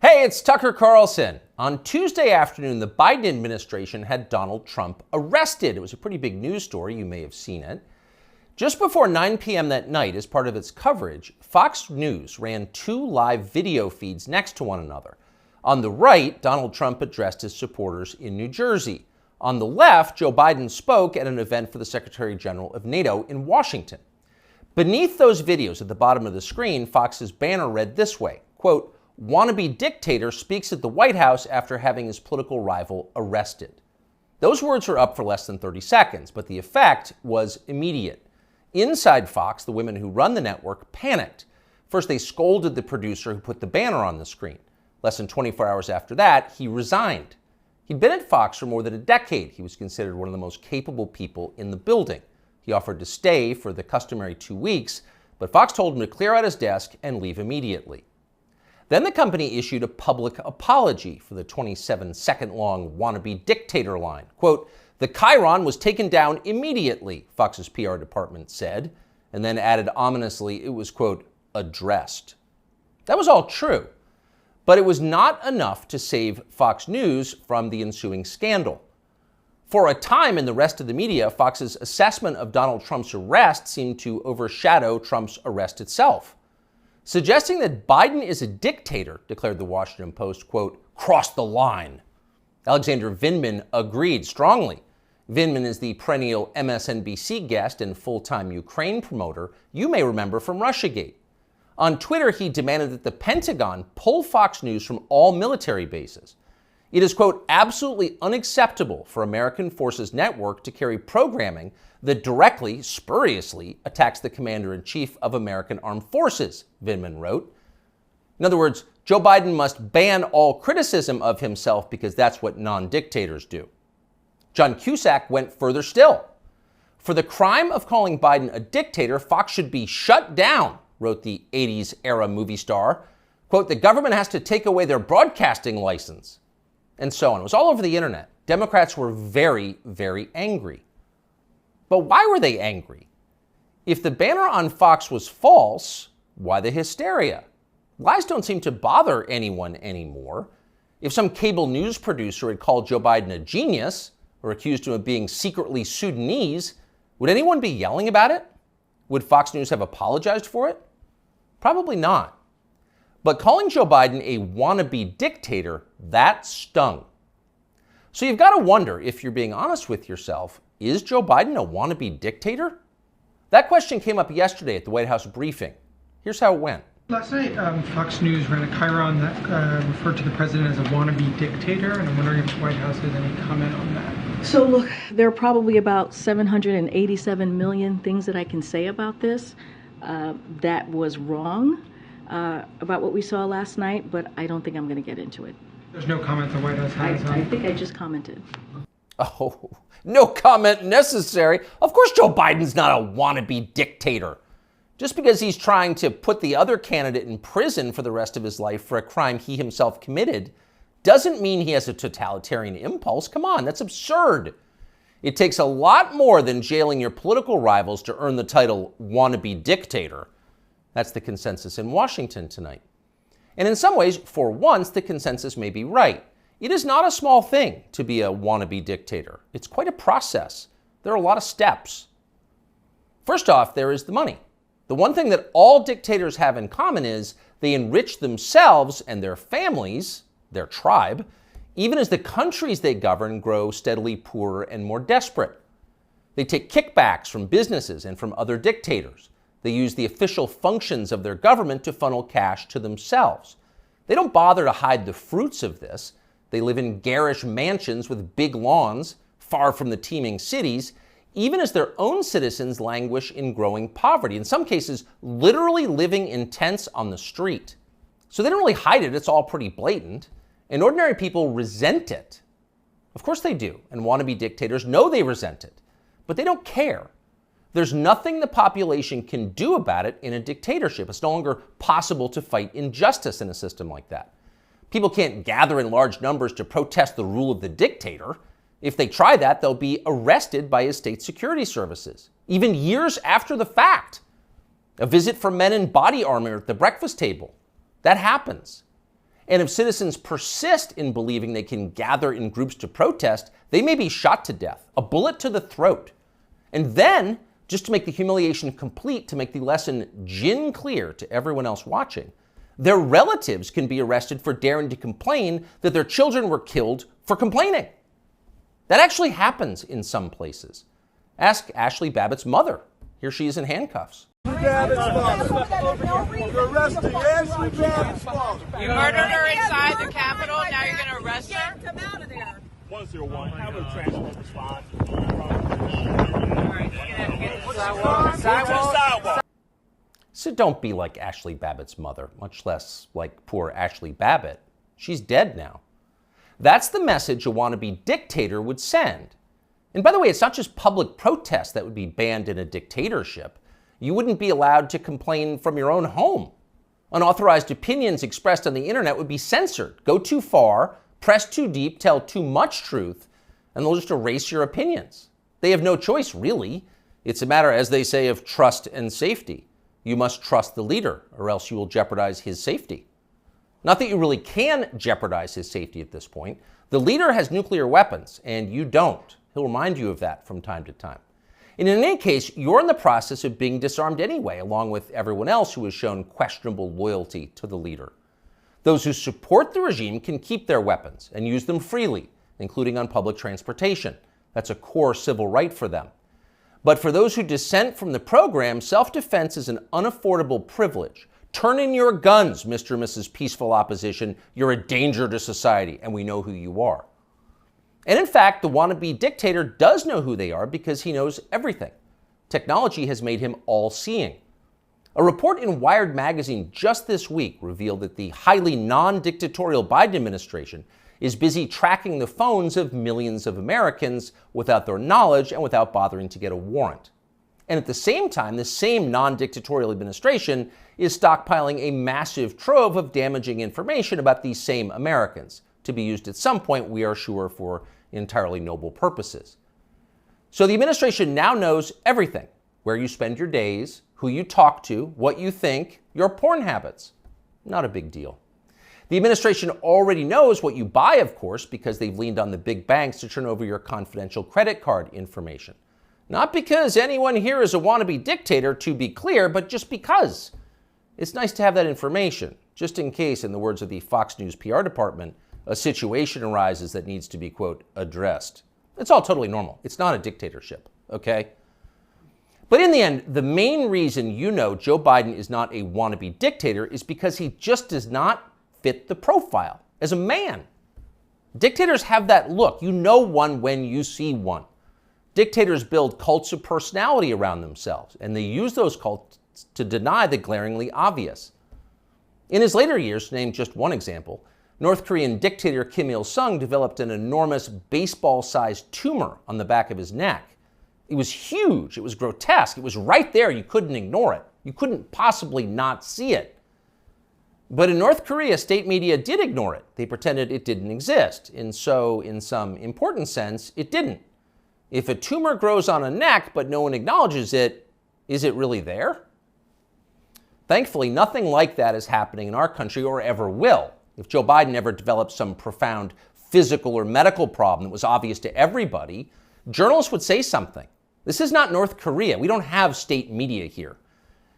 Hey, it's Tucker Carlson. On Tuesday afternoon, the Biden administration had Donald Trump arrested. It was a pretty big news story. You may have seen it. Just before 9 p.m. that night, as part of its coverage, Fox News ran two live video feeds next to one another. On the right, Donald Trump addressed his supporters in New Jersey. On the left, Joe Biden spoke at an event for the Secretary General of NATO in Washington. Beneath those videos at the bottom of the screen, Fox's banner read this way, quote, "Wannabe dictator speaks at the White House after having his political rival arrested." Those words were up for less than 30 seconds, but the effect was immediate. Inside Fox, the women who run the network panicked. First, they scolded the producer who put the banner on the screen. Less than 24 hours after that, he resigned. He'd been at Fox for more than a decade. He was considered one of the most capable people in the building. He offered to stay for the customary 2 weeks, but Fox told him to clear out his desk and leave immediately. Then the company issued a public apology for the 27-second-long wannabe dictator line. Quote, "The chyron was taken down immediately," Fox's PR department said, and then added ominously it was, quote, "addressed." That was all true, but it was not enough to save Fox News from the ensuing scandal. For a time in the rest of the media, Fox's assessment of Donald Trump's arrest seemed to overshadow Trump's arrest itself. Suggesting that Biden is a dictator, declared the Washington Post, quote, "crossed the line." Alexander Vindman agreed strongly. Vindman is the perennial MSNBC guest and full-time Ukraine promoter you may remember from Russiagate. On Twitter, he demanded that the Pentagon pull Fox News from all military bases. It is, quote, "absolutely unacceptable for American Forces Network to carry programming that directly, spuriously, attacks the Commander-in-Chief of American Armed Forces," Vindman wrote. In other words, Joe Biden must ban all criticism of himself because that's what non-dictators do. John Cusack went further still. "For the crime of calling Biden a dictator, Fox should be shut down," wrote the 80s-era movie star. Quote, "The government has to take away their broadcasting license." And so on. It was all over the internet. Democrats were very, very angry. But why were they angry? If the banner on Fox was false, why the hysteria? Lies don't seem to bother anyone anymore. If some cable news producer had called Joe Biden a genius or accused him of being secretly Sudanese, would anyone be yelling about it? Would Fox News have apologized for it? Probably not. But calling Joe Biden a wannabe dictator, that stung. So you've got to wonder, if you're being honest with yourself, is Joe Biden a wannabe dictator? That question came up yesterday at the White House briefing. Here's how it went. Last night, Fox News ran a chyron that referred to the president as a wannabe dictator, and I'm wondering if the White House has any comment on that. So look, there are probably about 787 million things that I can say about this. That was wrong about what we saw last night, but I don't think I'm going to get into it. There's no comment the White House has on. I think I just commented. Oh, no comment necessary. Of course Joe Biden's not a wannabe dictator. Just because he's trying to put the other candidate in prison for the rest of his life for a crime he himself committed doesn't mean he has a totalitarian impulse. Come on, that's absurd. It takes a lot more than jailing your political rivals to earn the title wannabe dictator. That's the consensus in Washington tonight. And in some ways, for once, the consensus may be right. It is not a small thing to be a wannabe dictator. It's quite a process. There are a lot of steps. First off, there is the money. The one thing that all dictators have in common is they enrich themselves and their families, their tribe, even as the countries they govern grow steadily poorer and more desperate. They take kickbacks from businesses and from other dictators. They use the official functions of their government to funnel cash to themselves. They don't bother to hide the fruits of this. They live in garish mansions with big lawns, far from the teeming cities, even as their own citizens languish in growing poverty, in some cases literally living in tents on the street. So they don't really hide it, it's all pretty blatant. And ordinary people resent it. Of course they do, and wannabe dictators know they resent it, but they don't care. There's nothing the population can do about it in a dictatorship. It's no longer possible to fight injustice in a system like that. People can't gather in large numbers to protest the rule of the dictator. If they try that, they'll be arrested by his state security services, even years after the fact. A visit from men in body armor at the breakfast table. That happens. And if citizens persist in believing they can gather in groups to protest, they may be shot to death, a bullet to the throat. And then, just to make the humiliation complete, to make the lesson gin clear to everyone else watching, their relatives can be arrested for daring to complain that their children were killed for complaining. That actually happens in some places. Ask Ashley Babbitt's mother. Here she is in handcuffs. You arrested Ashley Babbitt's mother. You murdered her inside the Capitol, now you're going to arrest her? Come out of there. 101, have a transport response. Sidewalk. So don't be like Ashley Babbitt's mother, much less like poor Ashley Babbitt. She's dead now. That's the message a wannabe dictator would send. And by the way, it's not just public protest that would be banned in a dictatorship. You wouldn't be allowed to complain from your own home. Unauthorized opinions expressed on the internet would be censored. Go too far, press too deep, tell too much truth, and they'll just erase your opinions. They have no choice, really. It's a matter, as they say, of trust and safety. You must trust the leader, or else you will jeopardize his safety. Not that you really can jeopardize his safety at this point. The leader has nuclear weapons, and you don't. He'll remind you of that from time to time. And in any case, you're in the process of being disarmed anyway, along with everyone else who has shown questionable loyalty to the leader. Those who support the regime can keep their weapons and use them freely, including on public transportation. That's a core civil right for them. But for those who dissent from the program, self-defense is an unaffordable privilege. Turn in your guns, Mr. and Mrs. Peaceful Opposition. You're a danger to society, and we know who you are. And in fact, the wannabe dictator does know who they are because he knows everything. Technology has made him all-seeing. A report in Wired magazine just this week revealed that the highly non-dictatorial Biden administration is busy tracking the phones of millions of Americans without their knowledge and without bothering to get a warrant. And at the same time, the same non-dictatorial administration is stockpiling a massive trove of damaging information about these same Americans, to be used at some point, we are sure, for entirely noble purposes. So the administration now knows everything: where you spend your days, who you talk to, what you think, your porn habits. Not a big deal. The administration already knows what you buy, of course, because they've leaned on the big banks to turn over your confidential credit card information. Not because anyone here is a wannabe dictator, to be clear, but just because. It's nice to have that information, just in case, in the words of the Fox News PR department, a situation arises that needs to be, quote, addressed. It's all totally normal. It's not a dictatorship, okay? But in the end, the main reason you know Joe Biden is not a wannabe dictator is because he just does not fit the profile as a man. Dictators have that look. You know one when you see one. Dictators build cults of personality around themselves, and they use those cults to deny the glaringly obvious. In his later years, to name just one example, North Korean dictator Kim Il-sung developed an enormous baseball-sized tumor on the back of his neck. It was huge. It was grotesque. It was right there. You couldn't ignore it. You couldn't possibly not see it. But in North Korea, state media did ignore it. They pretended it didn't exist. And so, in some important sense, it didn't. If a tumor grows on a neck but no one acknowledges it, is it really there? Thankfully, nothing like that is happening in our country or ever will. If Joe Biden ever developed some profound physical or medical problem that was obvious to everybody, journalists would say something. This is not North Korea. We don't have state media here.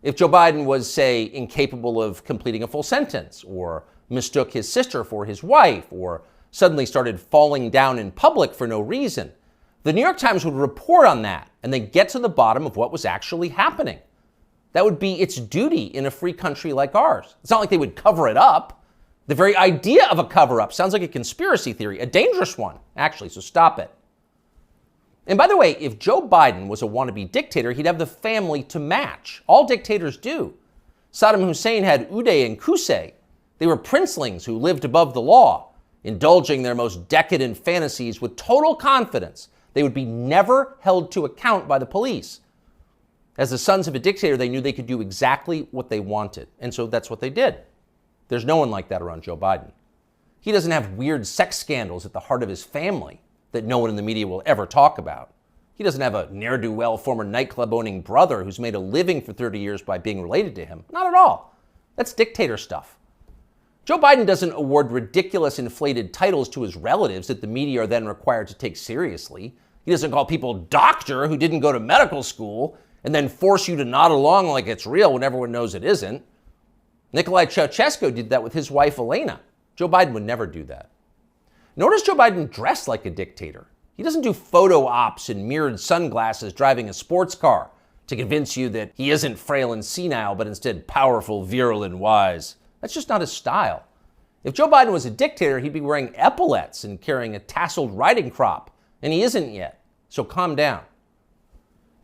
If Joe Biden was, say, incapable of completing a full sentence, or mistook his sister for his wife, or suddenly started falling down in public for no reason, the New York Times would report on that, and they'd get to the bottom of what was actually happening. That would be its duty in a free country like ours. It's not like they would cover it up. The very idea of a cover-up sounds like a conspiracy theory, a dangerous one, actually, so stop it. And by the way, if Joe Biden was a wannabe dictator, he'd have the family to match. All dictators do. Saddam Hussein had Uday and Qusay. They were princelings who lived above the law, indulging their most decadent fantasies with total confidence they would be never held to account by the police. As the sons of a dictator, they knew they could do exactly what they wanted, and so that's what they did. There's no one like that around Joe Biden. He doesn't have weird sex scandals at the heart of his family that no one in the media will ever talk about. He doesn't have a ne'er-do-well former nightclub-owning brother who's made a living for 30 years by being related to him. Not at all. That's dictator stuff. Joe Biden doesn't award ridiculous inflated titles to his relatives that the media are then required to take seriously. He doesn't call people doctor who didn't go to medical school and then force you to nod along like it's real when everyone knows it isn't. Nicolae Ceausescu did that with his wife Elena. Joe Biden would never do that. Nor does Joe Biden dress like a dictator. He doesn't do photo ops in mirrored sunglasses driving a sports car to convince you that he isn't frail and senile, but instead powerful, virile, and wise. That's just not his style. If Joe Biden was a dictator, he'd be wearing epaulets and carrying a tasseled riding crop, and he isn't yet, so calm down.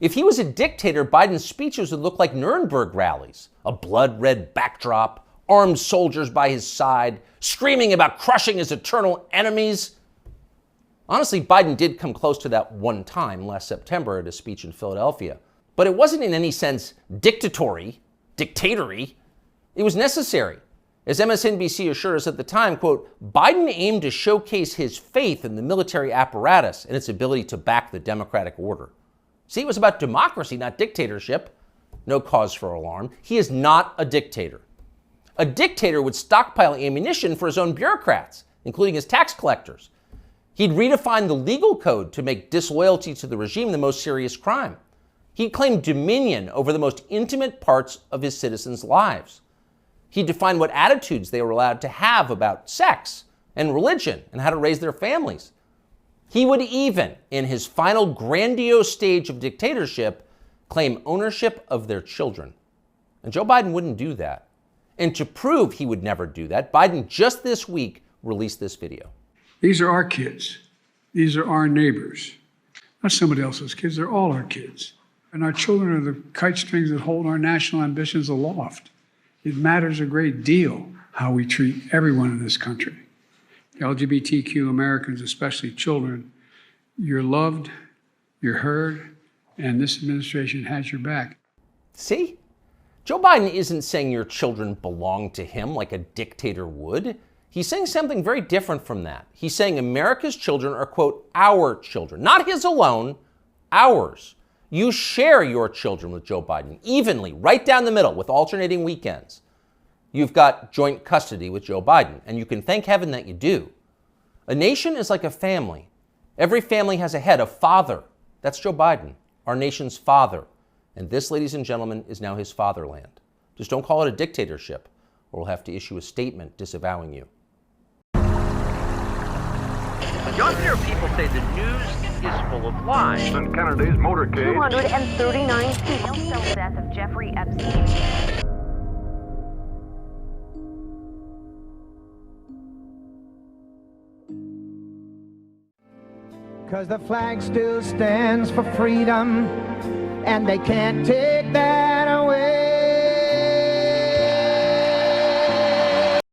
If he was a dictator, Biden's speeches would look like Nuremberg rallies, a blood-red backdrop, armed soldiers by his side, screaming about crushing his eternal enemies. Honestly, Biden did come close to that one time last September at a speech in Philadelphia, but it wasn't in any sense dictatory. It was necessary. As MSNBC assured us at the time, quote, Biden aimed to showcase his faith in the military apparatus and its ability to back the democratic order. See, it was about democracy, not dictatorship. No cause for alarm. He is not a dictator. A dictator would stockpile ammunition for his own bureaucrats, including his tax collectors. He'd redefine the legal code to make disloyalty to the regime the most serious crime. He'd claim dominion over the most intimate parts of his citizens' lives. He'd define what attitudes they were allowed to have about sex and religion and how to raise their families. He would even, in his final grandiose stage of dictatorship, claim ownership of their children. And Joe Biden wouldn't do that. And to prove he would never do that, Biden just this week released this video. These are our kids. These are our neighbors. Not somebody else's kids, they're all our kids. And our children are the kite strings that hold our national ambitions aloft. It matters a great deal how we treat everyone in this country. LGBTQ Americans, especially children, you're loved, you're heard, and this administration has your back. See? Joe Biden isn't saying your children belong to him like a dictator would. He's saying something very different from that. He's saying America's children are, quote, our children. Not his alone, ours. You share your children with Joe Biden evenly, right down the middle, with alternating weekends. You've got joint custody with Joe Biden, and you can thank heaven that you do. A nation is like a family. Every family has a head, a father. That's Joe Biden, our nation's father. And this, ladies and gentlemen, is now his fatherland. Just don't call it a dictatorship, or we'll have to issue a statement disavowing you. You often hear people say the news is full of lies. In Kennedy's motorcade. 239 people cell death of Jeffrey Epstein. Cause the flag still stands for freedom, and they can't take that